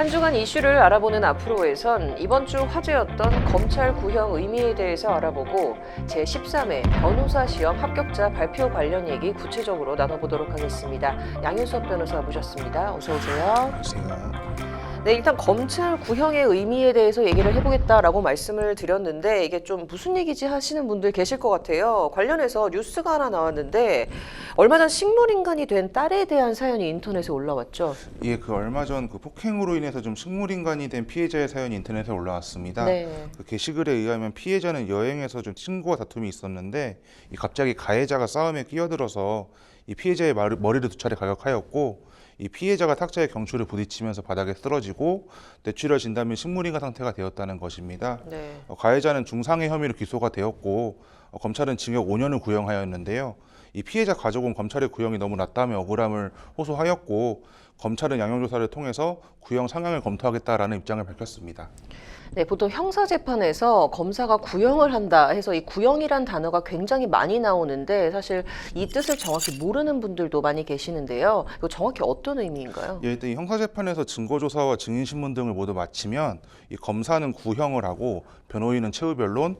한 주간 이슈를 알아보는 앞으로에선 이번 주 화제였던 검찰 구형 의미에 대해서 알아보고 제13회 변호사 시험 합격자 발표 관련 얘기 구체적으로 나눠보도록 하겠습니다. 양윤석 변호사 모셨습니다. 어서 오세요. 안녕하세요. 네, 일단 검찰 구형의 의미에 대해서 얘기를 해보겠다라고 말씀을 드렸는데 이게 좀 무슨 얘기지 하시는 분들 계실 것 같아요. 관련해서 뉴스가 하나 나왔는데 얼마 전 식물인간이 된 딸에 대한 사연이 인터넷에 올라왔죠. 예, 얼마 전 폭행으로 인해서 좀 식물인간이 된 피해자의 사연이 인터넷에 올라왔습니다. 네. 그 게시글에 의하면 피해자는 여행에서 좀 친구와 다툼이 있었는데 갑자기 가해자가 싸움에 끼어들어서 이 피해자의 머리를 2차례 가격하였고 이 피해자가 탁자에 경추를 부딪히면서 바닥에 쓰러지고 뇌출혈 진단 및 식물인간 상태가 되었다는 것입니다. 네. 가해자는 중상해 혐의로 기소가 되었고 검찰은 징역 5년을 구형하였는데요. 이 피해자 가족은 검찰의 구형이 너무 낮다며 억울함을 호소하였고 검찰은 양형조사를 통해서 구형 상향을 검토하겠다라는 입장을 밝혔습니다. 네, 보통 형사재판에서 검사가 구형을 한다 해서 이 구형이란 단어가 굉장히 많이 나오는데 사실 이 뜻을 정확히 모르는 분들도 많이 계시는데요. 이거 정확히 어떤 의미인가요? 예, 일단 이 형사재판에서 증거조사와 증인신문 등을 모두 마치면 이 검사는 구형을 하고 변호인은 최후 변론,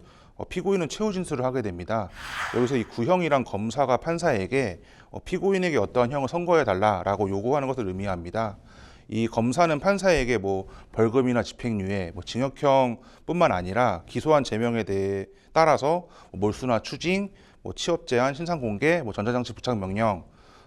피고인은 최후 진술을 하게 됩니다. 여기서 이 구형이란 검사가 판사에게 피고인에게 어떠한 형을 선고해달라라고 요구하는 것을 의미합니다. 이 검사는 판사에게 벌금이나 집행유예, 징역형뿐만 아니라 기소한 제명에 대해 따라서 몰수나 추징, 취업 제한, 신상 공개, 전자장치 부착 명령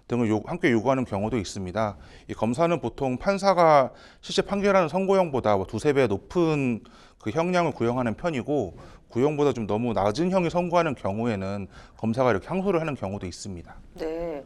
등을 함께 요구하는 경우도 있습니다. 이 검사는 보통 판사가 실제 판결하는 선고형보다 2~3배 높은 그 형량을 구형하는 편이고 구형보다 좀 너무 낮은 형이 선고하는 경우에는 검사가 이렇게 항소를 하는 경우도 있습니다. 네.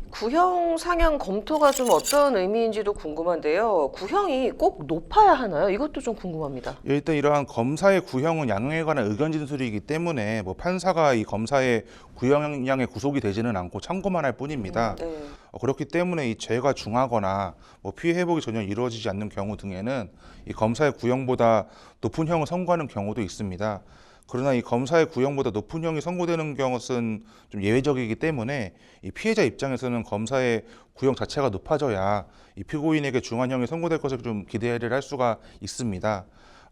구형 상향 검토가 좀 어떤 의미인지도 궁금한데요. 구형이 꼭 높아야 하나요? 이것도 좀 궁금합니다. 예, 일단 이러한 검사의 구형은 양형에 관한 의견 진술이기 때문에 판사가 이 검사의 구형량에 구속이 되지는 않고 참고만 할 뿐입니다. 네. 그렇기 때문에 이 죄가 중하거나 피해 회복이 전혀 이루어지지 않는 경우 등에는 이 검사의 구형보다 높은 형을 선고하는 경우도 있습니다. 그러나 이 검사의 구형보다 높은 형이 선고되는 것은 좀 예외적이기 때문에 이 피해자 입장에서는 검사의 구형 자체가 높아져야 이 피고인에게 중한 형이 선고될 것을 좀 기대를 할 수가 있습니다.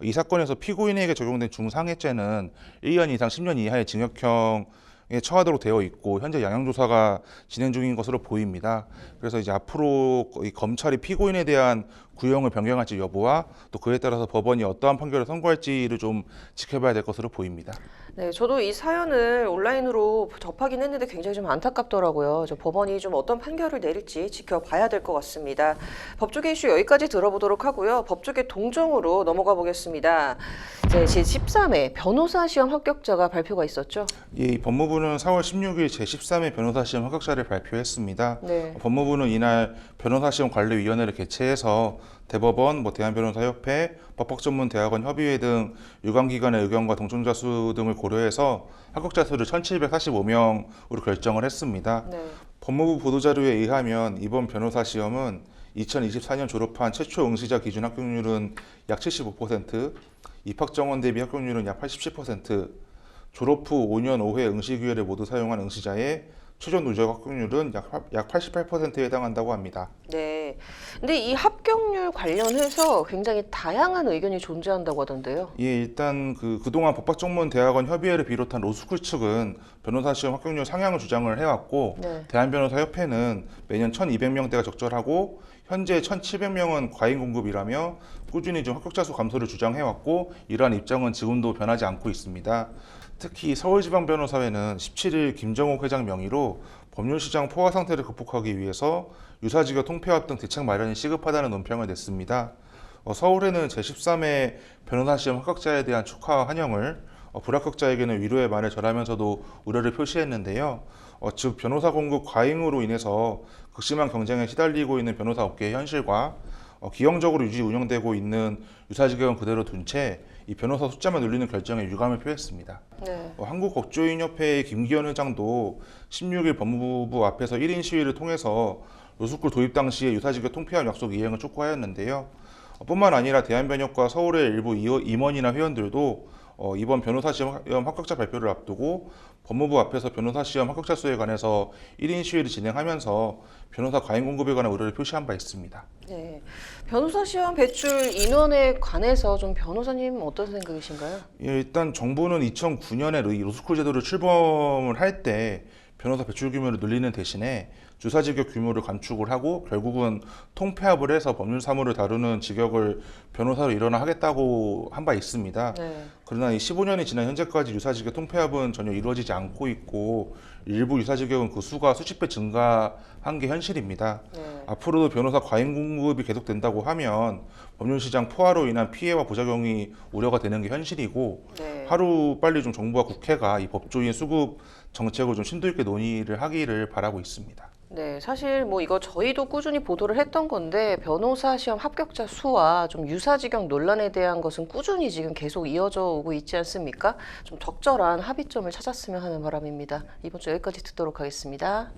이 사건에서 피고인에게 적용된 중상해죄는 1년 이상 10년 이하의 징역형에 처하도록 되어 있고 현재 양형조사가 진행 중인 것으로 보입니다. 그래서 이제 앞으로 이 검찰이 피고인에 대한 구형을 변경할지 여부와 또 그에 따라서 법원이 어떠한 판결을 선고할지를 좀 지켜봐야 될 것으로 보입니다. 네, 저도 이 사연을 온라인으로 접하긴 했는데 굉장히 좀 안타깝더라고요. 법원이 좀 어떤 판결을 내릴지 지켜봐야 될 것 같습니다. 법조계 이슈 여기까지 들어보도록 하고요. 법조계 동정으로 넘어가 보겠습니다. 이제 제13회 변호사 시험 합격자가 발표가 있었죠? 예, 이 법무부는 4월 16일 제13회 변호사 시험 합격자를 발표했습니다. 네. 법무부는 이날 변호사 시험 관리위원회를 개최해서 대법원, 대한변호사협회, 법학전문대학원 협의회 등 유관기관의 의견과 동정자 수 등을 고려해서 합격자 수를 1,745명으로 결정을 했습니다. 네. 법무부 보도자료에 의하면 이번 변호사 시험은 2024년 졸업한 최초 응시자 기준 합격률은 약 75%, 입학 정원 대비 합격률은 약 87%, 졸업 후 5년 5회 응시 기회를 모두 사용한 응시자의 최저 누적 합격률은 약 88%에 해당한다고 합니다. 네. 근데 이 합격률 관련해서 굉장히 다양한 의견이 존재한다고 하던데요. 예, 일단 그동안 법학전문대학원 협의회를 비롯한 로스쿨 측은 변호사 시험 합격률 상향을 주장을 해왔고 네. 대한변호사협회는 매년 1,200명대가 적절하고 현재 1,700명은 과잉 공급이라며 꾸준히 좀 합격자 수 감소를 주장해왔고 이러한 입장은 지금도 변하지 않고 있습니다. 특히 서울지방변호사회는 17일 김정옥 회장 명의로 법률시장 포화 상태를 극복하기 위해서 유사지교 통폐합 등 대책 마련이 시급하다는 논평을 냈습니다. 서울에는 제13회 변호사 시험 합격자에 대한 축하와 환영을, 불합격자에게는 위로의 말을 전하면서도 우려를 표시했는데요. 즉 변호사 공급 과잉으로 인해서 극심한 경쟁에 시달리고 있는 변호사 업계의 현실과 기형적으로 유지 운영되고 있는 유사지경은 그대로 둔 채 이 변호사 숫자만 늘리는 결정에 유감을 표했습니다. 네. 한국법조인협회의 김기현 회장도 16일 법무부 앞에서 1인 시위를 통해서 로스쿨 도입 당시에 유사지교 통폐합 약속 이행을 촉구하였는데요. 뿐만 아니라 대한변협과 서울의 일부 임원이나 회원들도 이번 변호사 시험 합격자 발표를 앞두고 법무부 앞에서 변호사 시험 합격자 수에 관해서 1인 시위를 진행하면서 변호사 과잉 공급에 관한 우려를 표시한 바 있습니다. 네. 변호사 시험 배출 인원에 관해서 좀 변호사님 어떤 생각이신가요? 예, 일단 정부는 2009년에 로스쿨 제도를 출범을 할 때 변호사 배출 규모를 늘리는 대신에 주사 직역 규모를 감축을 하고 결국은 통폐합을 해서 법률 사무를 다루는 직역을 변호사로 일원화하겠다고 한 바 있습니다. 네. 그러나 이 15년이 지난 현재까지 유사 직역 통폐합은 전혀 이루어지지 않고 있고 일부 유사 직역은 그 수가 수십 배 증가한 게 현실입니다. 네. 앞으로도 변호사 과잉 공급이 계속된다고 하면 법률 시장 포화로 인한 피해와 부작용이 우려가 되는 게 현실이고 네. 하루 빨리 좀 정부와 국회가 이 법조인 수급 정책을 좀 심도 있게 논의를 하기를 바라고 있습니다. 네, 사실 뭐 이거 저희도 꾸준히 보도를 했던 건데 변호사 시험 합격자 수와 좀 유사직역 논란에 대한 것은 꾸준히 지금 계속 이어져 오고 있지 않습니까? 좀 적절한 합의점을 찾았으면 하는 바람입니다. 이번 주 여기까지 듣도록 하겠습니다.